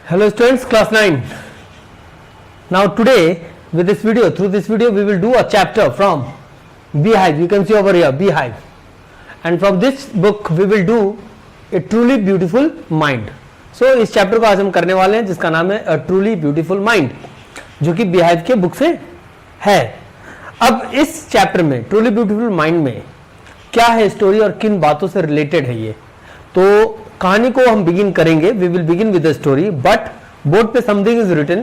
Hello students, class 9. Now today with this video, through this video we will do a chapter from Beehive. You can see over here Beehive, and from this book we will do a truly beautiful mind. So इस chapter को आज हम करने वाले हैं जिसका नाम है A Truly Beautiful Mind, जो कि Beehive के बुक से है. अब इस चैप्टर में Truly Beautiful Mind में क्या है स्टोरी और किन बातों से रिलेटेड है ये, तो कहानी को हम बिगिन करेंगे. We will begin with the story, but board पे something is written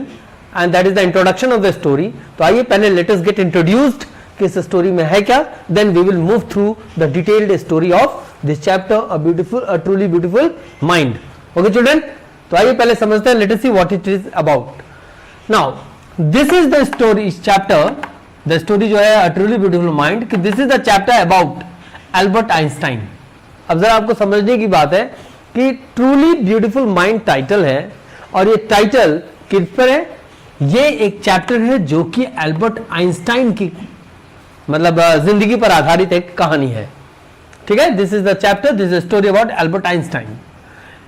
and that is the introduction of the story. तो आइए पहले लेट अस गेट इंट्रोड्यूस्ड कि इस स्टोरी में है क्या, then we will move through the detailed story of this chapter a truly beautiful mind. Okay children, तो आइए पहले समझते हैं. Let us see what it is about. Now this is the story chapter. The story जो है a truly beautiful mind, कि this is the chapter about Albert Einstein. अब जरा आपको समझने की बात है कि ट्रूली ब्यूटीफुल माइंड टाइटल है, और ये टाइटल किस पर है? ये एक चैप्टर है जो कि एल्बर्ट आइंस्टाइन की मतलब जिंदगी पर आधारित एक कहानी है. ठीक है, this is the chapter, this is story about Albert Einstein.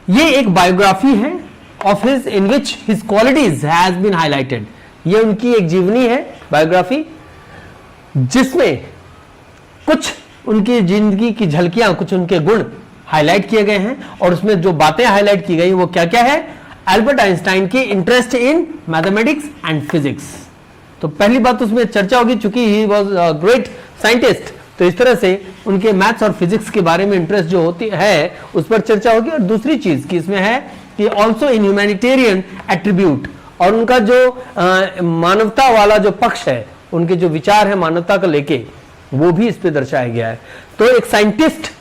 ये एक बायोग्राफी है of his in which his qualities has been highlighted. ये उनकी एक जीवनी है, बायोग्राफी, जिसमें कुछ उनकी जिंदगी की झलकियां, कुछ उनके गुण हाईलाइट किए गए हैं. और उसमें जो बातें हाईलाइट की गई वो क्या क्या है? एल्बर्ट आइंस्टाइन की interest in mathematics and physics. तो पहली बात उसमें चर्चा होगी, चूंकि he was a great scientist, तो इस तरह से उनके मैथ्स और फिजिक्स के बारे में इंटरेस्ट जो होती है उस पर चर्चा होगी. और दूसरी चीज की इसमें है कि ऑल्सो इन ह्यूमैनिटेरियन एट्रीब्यूट, और उनका जो मानवता वाला जो पक्ष है, उनके जो विचार है मानवता को लेके, वो भी इस पे दर्शाया गया है. तो एक साइंटिस्ट,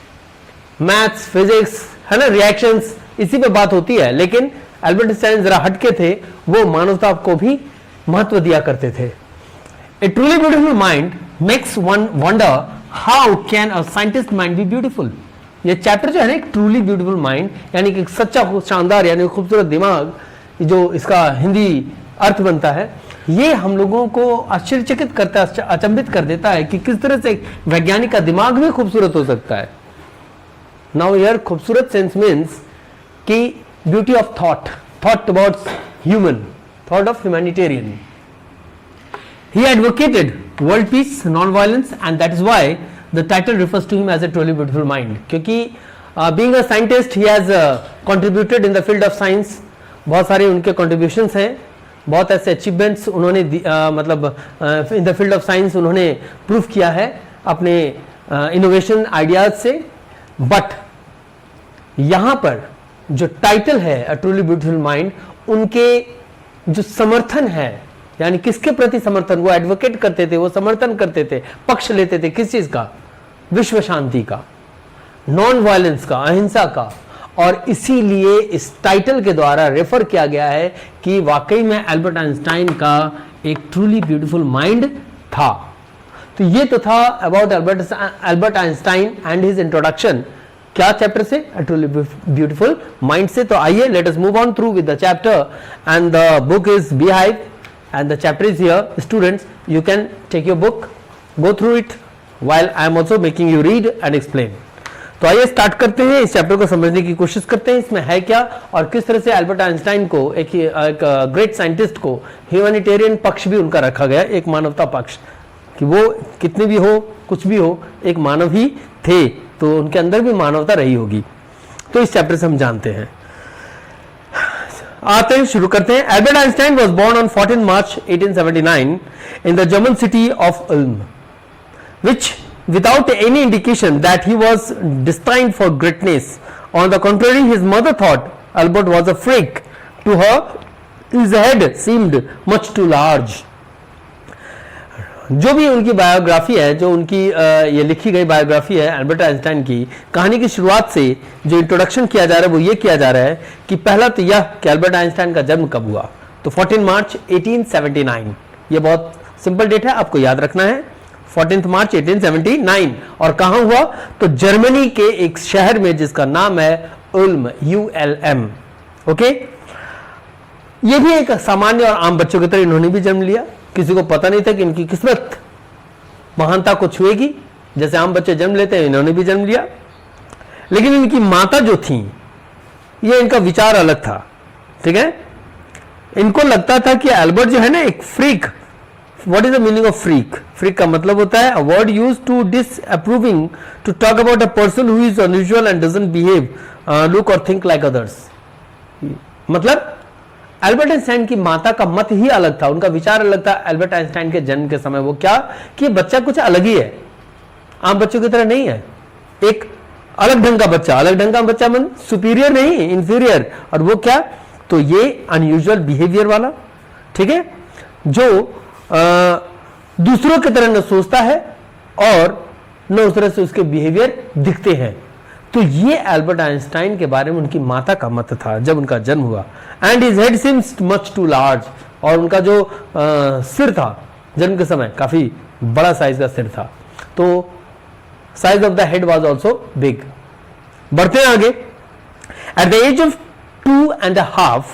मैथ्स, फिजिक्स है ना, रिएक्शंस, इसी पे बात होती है. लेकिन एल्बर्ट आइंस्टाइन जरा हटके थे, वो मानवता को भी महत्व दिया करते थे. A truly beautiful mind makes one wonder how can a scientist mind be beautiful. ये चैप्टर जो है ना, एक ट्रूली ब्यूटीफुल माइंड, यानी कि सच्चा शानदार यानी खूबसूरत दिमाग, जो इसका हिंदी अर्थ बनता है, ये हम लोगों को आश्चर्यचकित करता है, अचंभित कर देता है कि किस तरह से एक वैज्ञानिक का दिमाग भी खूबसूरत हो सकता है. नाउ हियर खूबसूरत सेंस मीन्स कि beauty of thought about human, thought of humanitarian. He advocated world peace, non violence, and that is why the title refers to him as a truly beautiful mind. क्योंकि being a scientist he has contributed in the field of science. बहुत सारे उनके contributions हैं, बहुत ऐसे achievements उन्होंने मतलब इन the field of science उन्होंने प्रूव किया है अपने इनोवेशन आइडियाज से. बट यहां पर जो टाइटल है अ ट्रूली ब्यूटीफुल माइंड, उनके जो समर्थन है, यानी किसके प्रति समर्थन, वो एडवोकेट करते थे, वो समर्थन करते थे, पक्ष लेते थे किस चीज का? विश्व शांति का, नॉन वायलेंस का, अहिंसा का. और इसीलिए इस टाइटल के द्वारा रेफर किया गया है कि वाकई में एल्बर्ट आइंस्टाइन का एक ट्रूली ब्यूटीफुल माइंड था. तो ये तो था about Albert Einstein and his introduction. क्या चैप्टर से? अ ट्रूली ब्यूटीफुल माइंड से. तो आइए let us move on through with the chapter, and the book is beehive and the chapter is here. Students, you can take your book, go through it while I am also making you read and explain. तो आइए start करते हैं, इस chapter को समझने की कोशिश करते हैं. इसमें है क्या और किस तरह से एल्बर्ट आइंस्टाइन को, एक ग्रेट साइंटिस्ट को, ह्यूमैनिटेरियन पक्ष भी उनका रखा गया, एक मानवता पक्ष, कि वो कितने भी हो, कुछ भी हो, एक मानव ही थे, तो उनके अंदर भी मानवता रही होगी. तो इस चैप्टर से हम जानते हैं. आते हैं, शुरू करते हैं. Albert Einstein was born on 14 March 1879 in the German city of Ulm, which without any indication that he was destined for greatness. On the contrary, his mother thought Albert was a freak. To her, his head seemed much too large. जो भी उनकी biography है, जो उनकी ये लिखी गई biography है एल्बर्ट आइंस्टाइन की, कहानी की शुरुआत से जो इंट्रोडक्शन किया जा रहा है वो ये किया जा रहा है कि पहला तो यह कि एल्बर्ट आइंस्टाइन का जन्म कब हुआ. तो 14 मार्च 1879, ये बहुत सिंपल डेट है, आपको याद रखना है. 14 मार्च 1879. और कहां हुआ? तो जर्मनी के एक शहर में जिसका नाम है उल्म, ULM. ओके, ये भी एक सामान्य और आम बच्चों की तरह इन्होंने भी जन्म लिया. किसी को पता नहीं था कि इनकी किस्मत महानता को छुएगी. जैसे आम बच्चे जन्म लेते हैं, इन्होंने भी जन्म लिया. लेकिन इनकी माता जो थी, ये इनका विचार अलग था. ठीक है, इनको लगता था कि एल्बर्ट जो है ना एक freak, what is the meaning of freak? Freak का मतलब होता है a word used to disapproving to talk about a person who is unusual and doesn't behave look और थिंक लाइक अदर्स। मतलब एल्बर्ट आइंस्टाइन की माता का मत ही अलग था, उनका विचार अलग था एल्बर्ट आइंस्टाइन के जन्म के समय। वो क्या कि बच्चा कुछ अलग ही है, आम बच्चों की तरह नहीं है, एक अलग ढंग का बच्चा। अलग ढंग का बच्चा मन सुपीरियर नहीं, इंफीरियर। और वो क्या? तो ये अनयूजुअल बिहेवियर वाला, ठीक है, जो दूसरों की तरह न सोचता है और न उस तरह से उसके बिहेवियर दिखते हैं। तो ये एल्बर्ट आइंस्टाइन के बारे में उनकी माता का मत था जब उनका जन्म हुआ। And his head seems much too large, और उनका जो सिर था जन्म के समय काफी बड़ा साइज का सिर था, तो size of the head was also big. बढ़ते हैं आगे। At the age of 2.5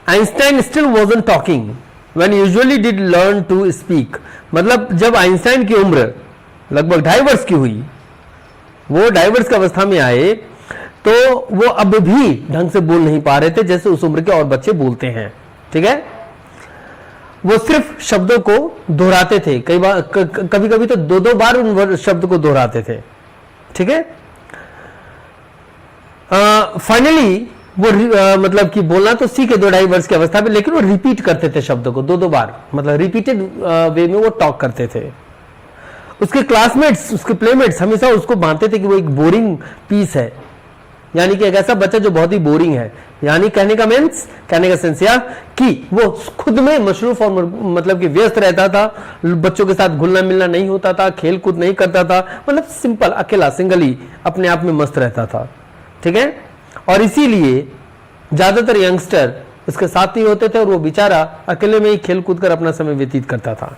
Einstein still wasn't talking when usually did learn to speak. मतलब जब आइंस्टाइन की उम्र लगभग 2.5 वर्ष की हुई, वो 2.5 वर्ष की अवस्था में आए, तो वो अब भी ढंग से बोल नहीं पा रहे थे जैसे उस उम्र के और बच्चे बोलते हैं, ठीक है। वो सिर्फ शब्दों को दोहराते थे, कई बार कभी कभी तो 2-2 बार उन शब्द को दोहराते थे, ठीक है। फाइनली वो मतलब कि बोलना तो सीखे 2-2.5 वर्ष की अवस्था में, लेकिन वो रिपीट करते थे शब्दों को 2-2 बार, मतलब रिपीटेड वे में वो टॉक करते थे। उसके क्लासमेट्स, उसके प्लेमेट्स हमेशा उसको मानते थे कि वो एक बोरिंग पीस है, यानी कि एक ऐसा बच्चा जो बहुत ही बोरिंग है। यानी कहने का सेंस यह कि वो खुद में मशरूफ और मतलब कि व्यस्त रहता था, बच्चों के साथ घुलना मिलना नहीं होता था, खेल कूद नहीं करता था, मतलब सिंपल अकेला सिंगल ही अपने आप में मस्त रहता था, ठीक है। और इसीलिए ज्यादातर यंगस्टर उसके साथ नहीं होते थे और वो बेचारा अकेले में ही खेल कूद कर अपना समय व्यतीत करता था।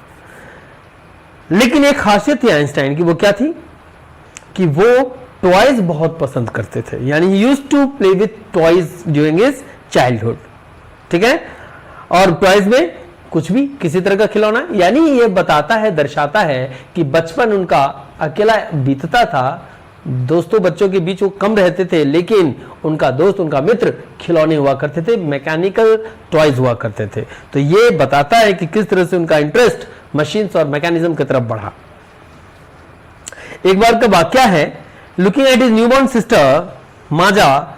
लेकिन एक खासियत थी आइंस्टाइन की, वो क्या थी कि वो टॉयज बहुत पसंद करते थे, यानी he used to play with toys during his childhood, ठीक है। और टॉयज में कुछ भी, किसी तरह का खिलौना, यानी ये बताता है, दर्शाता है कि बचपन उनका अकेला बीतता था, दोस्तों बच्चों के बीच वो कम रहते थे, लेकिन उनका दोस्त, उनका मित्र खिलौने हुआ करते थे, मैकेनिकल टॉयज हुआ करते थे। तो ये बताता है कि किस तरह से उनका इंटरेस्ट मशीन्स और मैकेनिज्म की तरफ बढ़ा। एक बार का वाक्य है, looking at his newborn sister Maja,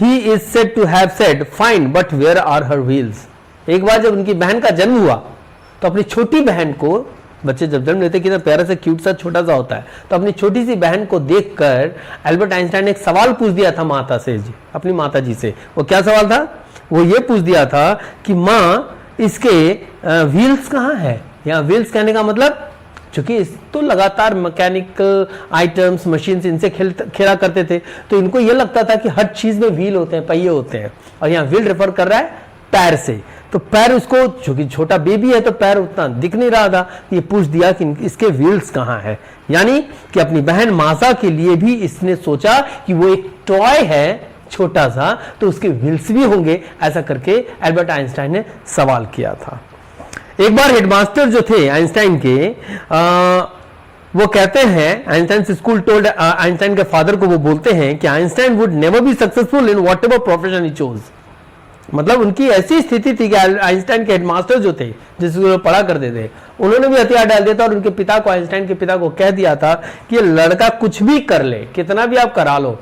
he is said to have said, fine but where are her wheels. एक बार जब उनकी बहन का जन्म हुआ तो अपनी छोटी बहन को, बच्चे जब जन्म लेते कितना प्यारा सा क्यूट सा छोटा सा होता है, तो अपनी छोटी सी बहन को देखकर एल्बर्ट आइंस्टाइन ने एक सवाल पूछ दिया था माता से, अपनी माता जी से। वो क्या सवाल था? वो ये पूछ दिया था कि माँ इसके व्हील्स कहाँ है। यहाँ व्हील्स कहने का मतलब, चूंकि इस तो लगातार मैकेनिकल आइटम्स, मशीन्स इनसे खेला करते थे, तो इनको ये लगता था कि हर चीज में व्हील होते हैं, पहिए होते हैं। और यहाँ व्हील रेफर कर रहा है पैर से, तो पैर उसको, चूंकि छोटा बेबी है तो पैर उतना दिख नहीं रहा था, ये पूछ दिया कि इसके व्हील्स कहाँ है। यानी कि अपनी बहन मासा के लिए भी इसने सोचा कि वो एक टॉय है छोटा सा, तो उसके व्हील्स भी होंगे, ऐसा करके एल्बर्ट आइंस्टाइन ने सवाल किया था। एक बार हेडमास्टर जो थे आइंस्टाइन के, वो कहते हैं, आइंस्टाइन स्कूल टोल्ड, आइंस्टाइन के फादर को वो बोलते हैं कि Einstein would never be successful in whatever profession he chose. मतलब उनकी ऐसी स्थिति थी कि आइंस्टाइन के हेडमास्टर जो थे, जिसको पढ़ा करते थे, उन्होंने भी हथियार डाल दिया था और उनके पिता को, आइंस्टाइन के पिता को कह दिया था कि ये लड़का कुछ भी कर ले, कितना भी आप करा लो,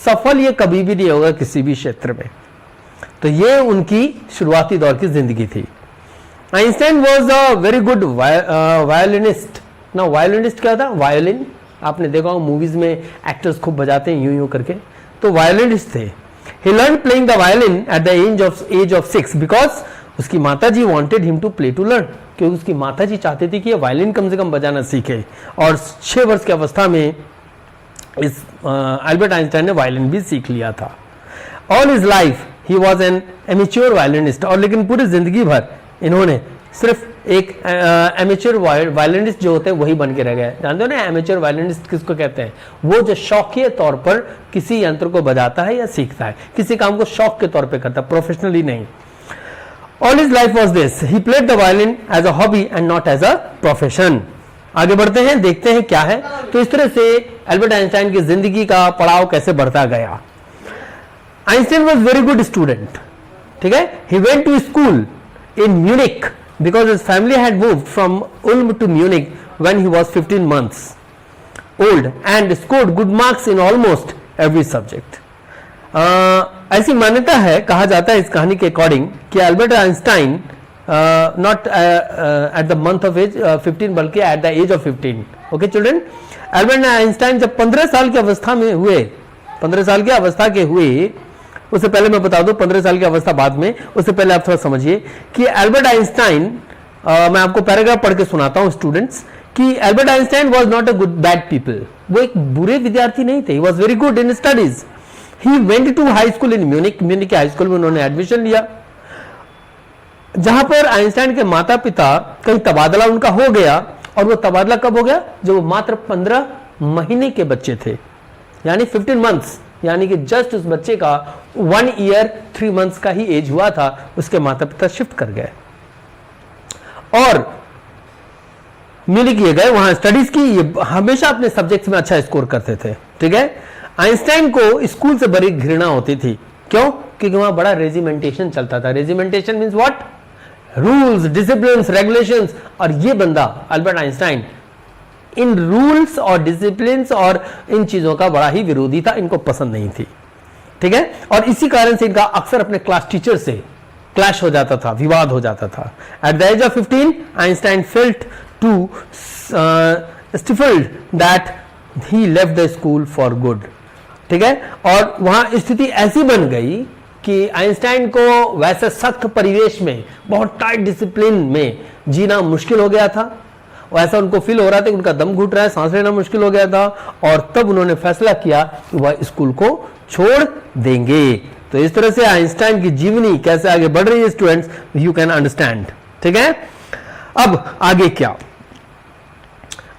सफल ये कभी भी नहीं होगा किसी भी क्षेत्र में। तो ये उनकी शुरुआती दौर की जिंदगी थी। Einstein was a very good violinist. ना वायोलिनिस्ट क्या था? वायोलिन आपने देखा होगा मूवीज में, एक्टर्स खूब बजाते हैं यूं यूं करके, तो वायोलिनिस्ट थे। He learned playing the violin at the age of 6 because उसकी माताजी wanted him to play to learn, क्योंकि उसकी माताजी चाहती थी कि ये वायलिन कम से कम बजाना सीखे। और 6 वर्ष की अवस्था में इस एल्बर्ट आइंस्टाइन ने वायलिन भी सीख लिया था। All his life he was an amateur violinist, और लेकिन पूरी जिंदगी भर इन्होंने सिर्फ एक एमेच्योर वायलिनिस्ट जो होते हैं वही बन के रह गए। जानते हो ना एमेच्योर वायलिनिस्ट किसको कहते हैं? वो जो शौकिया तौर पर किसी यंत्र को बजाता है या सीखता है, किसी काम को शौक के तौर पे करता है, प्रोफेशनली नहीं। All his life was this, he played the violin as a hobby and not as a profession. आगे बढ़ते हैं, देखते हैं क्या है। तो इस तरह से एल्बर्ट आइंस्टाइन की जिंदगी का पड़ाव कैसे बढ़ता गया। Einstein was very good student, ठीक है। He went to school in Munich because his family had moved from Ulm to Munich when he was 15 months old and scored good marks in almost every subject. ऐसी मान्यता है, कहा जाता है इस कहानी के अकॉर्डिंग कि Albert Einstein not at the month of age 15 बल्कि at the age of 15. Okay children, Albert Einstein जब 15 साल की अवस्था में हुए, 15 साल की अवस्था के हुए, उससे पहले मैं बता दूं 15 साल की अवस्था बाद में, उससे पहले आप थोड़ा समझिए कि अल्बर्ट आइंस्टाइन, मैं आपको पैराग्राफ पढ़ के सुनाता हूं स्टूडेंट्स, कि Albert Einstein was not a good bad people. वो एक बुरे विद्यार्थी नहीं थे. He was very good in studies. He went to high school in Munich. Munich के हाई स्कूल में उन्होंने एडमिशन लिया, जहां पर आइंस्टाइन के माता पिता कहीं तबादला उनका हो गया. और वो तबादला कब हो गया? जब वो मात्र 15 महीने के बच्चे थे, यानी 15 मंथ्स, यानी कि जस्ट उस बच्चे का 1 ईयर 3 मंथ्स का ही एज हुआ था, उसके माता पिता शिफ्ट कर गए और म्यूनिक ये गए, वहां स्टडीज की. ये हमेशा अपने सब्जेक्ट्स में अच्छा स्कोर करते थे. ठीक है, आइंस्टाइन को स्कूल से बड़ी घृणा होती थी. क्यों? क्योंकि वहां बड़ा रेजिमेंटेशन चलता था. Regimentation means what? Rules, discipline, regulations. और ये बंदा अल्बर्ट आइंस्टाइन इन रूल्स और डिसिप्लिन और इन चीजों का बड़ा ही विरोधी था. इनको पसंद नहीं थी. ठीक है, और इसी कारण से इनका अक्सर अपने क्लास टीचर से क्लैश हो जाता था, विवाद हो जाता था. At the age of 15 Einstein felt to stifled that he left the school for good. ठीक है, और वहां स्थिति ऐसी बन गई कि आइंस्टाइन को वैसे सख्त परिवेश में, बहुत टाइट डिसिप्लिन में जीना मुश्किल हो गया था. ऐसा उनको फील हो रहा था कि उनका दम घुट रहा है, सांस लेना मुश्किल हो गया था. और तब उन्होंने फैसला किया कि वह स्कूल को छोड़ देंगे. तो इस तरह से आइंस्टाइन की जीवनी कैसे आगे बढ़ रही है स्टूडेंट्स, यू कैन अंडरस्टैंड. ठीक है, अब आगे क्या?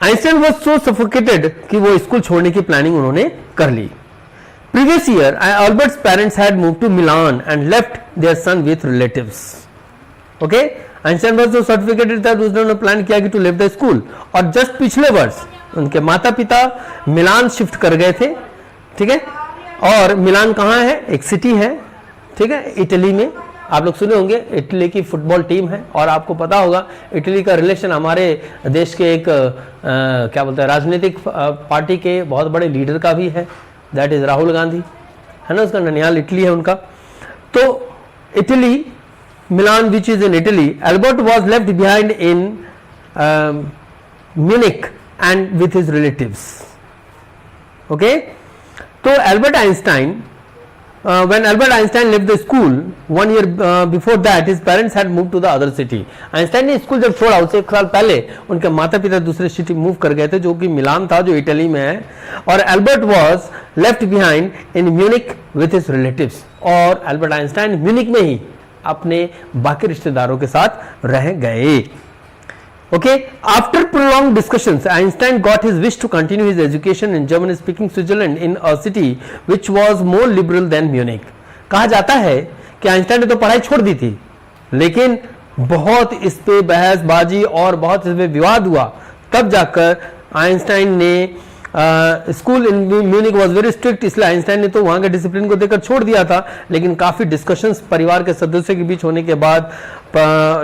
आइंस्टाइन वाज सो सफोकेटेड कि वो स्कूल छोड़ने की प्लानिंग उन्होंने कर ली. Previous year, Albert's parents had moved to Milan and left their son with relatives. Okay? Einstein was so sophisticated that उसने प्लान किया कि to leave the school. और जस्ट पिछले वर्ष उनके माता पिता मिलान शिफ्ट कर गए थे. ठीक है, और मिलान कहाँ है? एक सिटी है. ठीक है, इटली में. आप लोग सुने होंगे इटली की फुटबॉल टीम है, और आपको पता होगा इटली का रिलेशन हमारे देश के एक क्या बोलते हैं, राजनीतिक पार्टी के बहुत बड़े लीडर का भी है. दैट इज राहुल गांधी, है ना. उसका ननिहाल इटली है उनका. तो Italy, Milan which is in Italy. Albert was left behind in Munich and with his relatives. Okay, तो Albert Einstein, when Albert Einstein left the school 1 year before that, his parents had moved to the other city. Einstein ने school जब छोड़ा उससे 1 साल पहले उनके माता पिता दूसरे सिटी मूव कर गए थे, जो कि मिलान था, जो इटली में है. और Albert was left behind in Munich with his relatives. और एल्बर्ट आइंस्टाइन म्यूनिक में ही अपने बाकी रिश्तेदारों के साथ रह गए. Okay, after prolonged discussions, Einstein got his wish to continue his education in German-speaking Switzerland in a city which was more liberal than Munich. कहा जाता है कि आइंस्टाइन ने तो पढ़ाई छोड़ दी थी, लेकिन बहुत इस पे बहसबाजी और बहुत इस पे विवाद हुआ. तब जाकर आइंस्टाइन ने school in Munich was very strict, इसलिए आइंस्टाइन ने तो वहां के डिसिप्लिन को देखकर छोड़ दिया था. लेकिन काफी डिस्कशंस परिवार के सदस्यों के बीच होने के बाद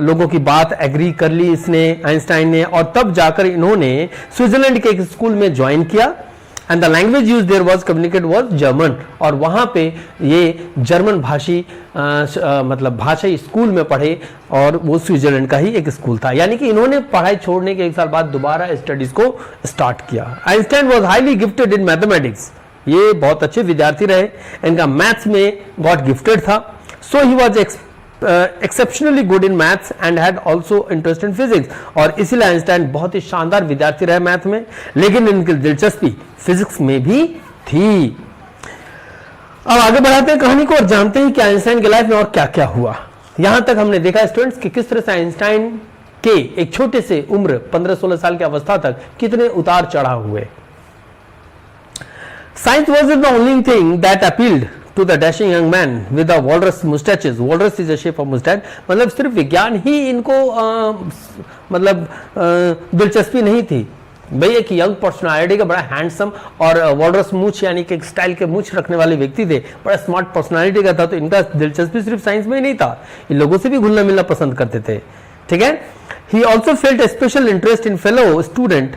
लोगों की बात एग्री कर ली इसने, आइंस्टाइन ने. और तब जाकर इन्होंने स्विट्जरलैंड के एक स्कूल में ज्वाइन किया. And the language use their was communicate was German. और वहां पे ये जर्मन भाषी मतलब भाषा स्कूल में पढ़े, और वो स्विट्जरलैंड का ही एक स्कूल था. यानी कि इन्होंने पढ़ाई छोड़ने के 1 साल बाद दोबारा स्टडीज को स्टार्ट किया. Einstein was highly gifted in mathematics. ये बहुत अच्छे विद्यार्थी रहे, इनका मैथ्स में गॉड गिफ्टेड था. So he was exceptionally good in maths and had also interest in physics. और इसीलिए आइंस्टाइन बहुत ही शानदार विद्यार्थी रहे मैथ में, लेकिन इनकी दिलचस्पी फिजिक्स में भी थी. अब आगे बढ़ाते हैं कहानी को और जानते हैं कि आइंस्टाइन के लाइफ में और क्या क्या हुआ. यहां तक हमने देखा स्टूडेंट्स कि किस तरह से आइंस्टाइन के एक छोटे से उम्र 15-16 साल की अवस्था तक कितने उतार चढ़ाव हुए. Science wasn't the only thing that appealed to the dashing young man with the walrus mustaches. Walrus is a shape of mustache. मतलब सिर्फ विज्ञान ही इनको मतलब दिलचस्पी नहीं थी. भाई एक यंग पर्सनालिटी का बड़ा हैंडसम और वॉल्रस मूछ यानी कि स्टाइल के मूछ रखने वाले व्यक्ति थे, बड़ा स्मार्ट पर्सनालिटी का था, तो इनका दिलचस्पी सिर्फ साइंस में ही नहीं था, ये लोगों से भी घुलना मिलना पसंद करते थे। ठीक है। He also felt a special interest in fellow student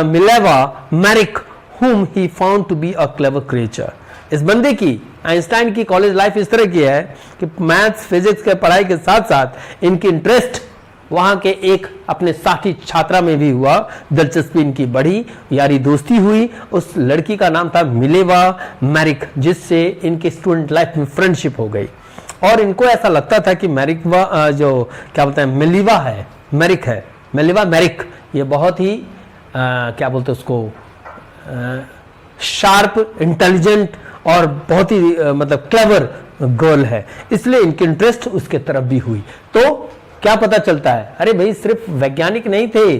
Mileva Maric whom he found to be a clever creature। इस बंदे की, आइंस्टाइन की कॉलेज लाइफ इस तरह की है कि मैथ्स फिजिक्स के पढ़ाई के साथ साथ इनकी इंटरेस्ट वहां के एक अपने साथी छात्रा में भी हुआ, दिलचस्पी इनकी बढ़ी, यारी दोस्ती हुई। उस लड़की का नाम था मिलेवा मैरिक, जिससे इनके स्टूडेंट लाइफ में फ्रेंडशिप हो गई। और इनको ऐसा लगता था कि मैरिकवा जो क्या बोलते हैं मिलीवा है, मैरिक है, मिलीवा मैरिक, ये बहुत ही क्या बोलते हैं उसको शार्प, इंटेलिजेंट और बहुत ही मतलब क्लेवर गर्ल है, इसलिए इनकी इंटरेस्ट उसके तरफ भी हुई। तो क्या पता चलता है, अरे भाई सिर्फ वैज्ञानिक नहीं थे,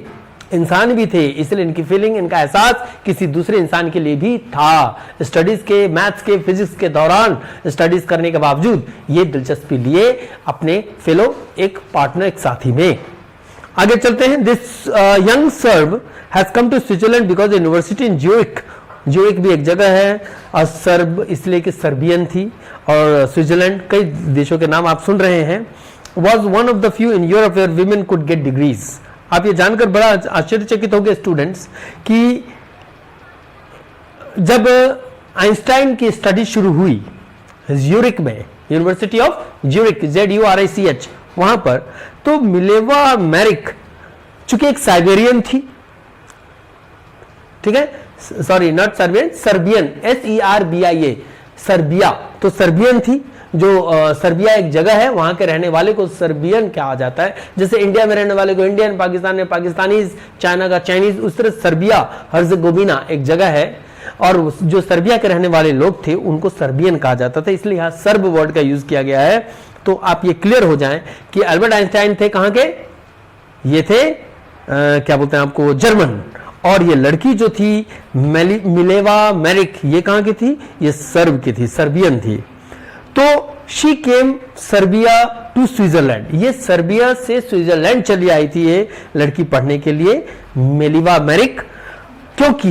इंसान भी थे, इसलिए इनकी फीलिंग, इनका एहसास किसी दूसरे इंसान के लिए भी था। स्टडीज के, मैथ्स के, फिजिक्स के दौरान स्टडीज करने के बावजूद ये दिलचस्पी लिए अपने फेलो एक पार्टनर, एक साथी में। आगे चलते हैं। This young Serb has come to Switzerland because university in Zurich, Zurich भी एक जगह है, और सर्ब इसलिए कि सर्बियन थी, और स्विट्जरलैंड, कई देशों के नाम आप सुन रहे हैं। was one of the few in Europe where women could get degrees। आप ये जानकर बड़ा आश्चर्यचकित हो गए स्टूडेंट्स कि जब आइंस्टाइन की स्टडी शुरू हुई ज्यूरिक में, यूनिवर्सिटी ऑफ ज्यूरिक, ZURICH, वहां पर, तो मिलेवा मैरिक चूंकि एक साइबेरियन थी, ठीक है, sorry not Serbian, Serbian, SERBIA, Serbia, तो सर्बियन थी। जो सर्बिया एक जगह है, वहां के रहने वाले को सर्बियन कहा जाता है, जैसे इंडिया में रहने वाले को इंडियन, पाकिस्तान में पाकिस्तानीज, चाइना का चाइनीज, उस तरह सर्बिया हर्जेगोविना एक जगह है, और जो सर्बिया के रहने वाले लोग थे उनको सर्बियन कहा जाता था, इसलिए यहां सर्ब वर्ड का यूज किया गया है। तो आप ये क्लियर हो जाएं कि अल्बर्ट आइंस्टाइन थे कहां के, ये थे क्या बोलते हैं आपको, जर्मन, और ये लड़की जो थी मिलेवा मैरिक, ये कहां की थी, ये सर्ब की थी, सर्बियन थी। तो she came Serbia to Switzerland, ये सर्बिया से स्विट्जरलैंड चली आई थी ये लड़की पढ़ने के लिए, मिलेवा मैरिक, क्योंकि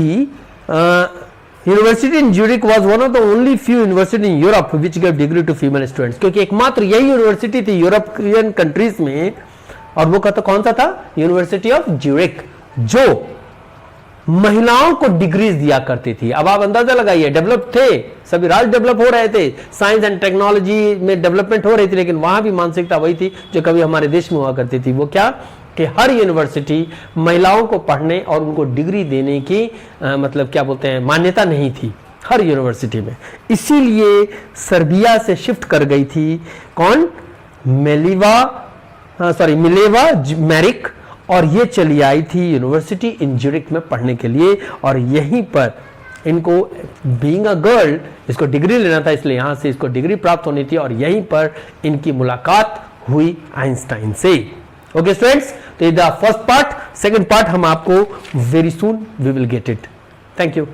university in Zurich was one of the only few university in Europe which give degree to female students, क्योंकि एकमात्र यही यूनिवर्सिटी थी यूरोपियन कंट्रीज में, और वो कहता कौन सा था, यूनिवर्सिटी ऑफ ज्यूरिख, जो महिलाओं को डिग्रीज दिया करती थी। अब आप अंदाजा लगाइए, डेवलप थे, सभी राज्य डेवलप हो रहे थे, साइंस एंड टेक्नोलॉजी में डेवलपमेंट हो रही थी, लेकिन वहां भी मानसिकता वही थी जो कभी हमारे देश में हुआ करती थी। वो क्या कि हर यूनिवर्सिटी महिलाओं को पढ़ने और उनको डिग्री देने की मतलब क्या बोलते हैं मान्यता नहीं थी हर यूनिवर्सिटी में, इसीलिए सर्बिया से शिफ्ट कर गई थी कौन, मिलेवा मैरिक, और ये चली आई थी यूनिवर्सिटी इन ज्यूरिख में पढ़ने के लिए, और यहीं पर इनको बीइंग अ गर्ल इसको डिग्री लेना था, इसलिए यहां से इसको डिग्री प्राप्त होनी थी, और यहीं पर इनकी मुलाकात हुई आइंस्टाइन से। ओके स्टूडेंट्स, तो ये the first part, second part हम आपको very soon we will get it. Thank you.